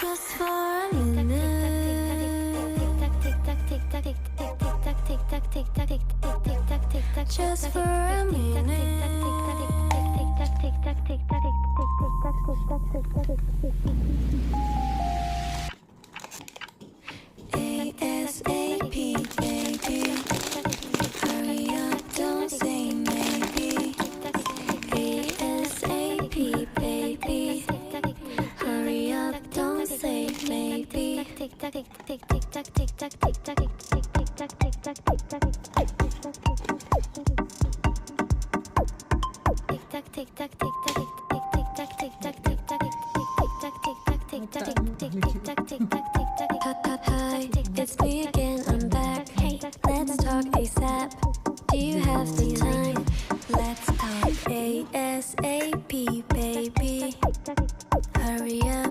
Just for a minute. Just for a minute. ASAP, baby. Hurry up, don't say maybe. ASAP, baby. Hurry up, don't say maybe. Hi, it's me again, I'm back. Hey, let's talk ASAP. Do you have the time? Let's talk ASAP, baby. Hurry up.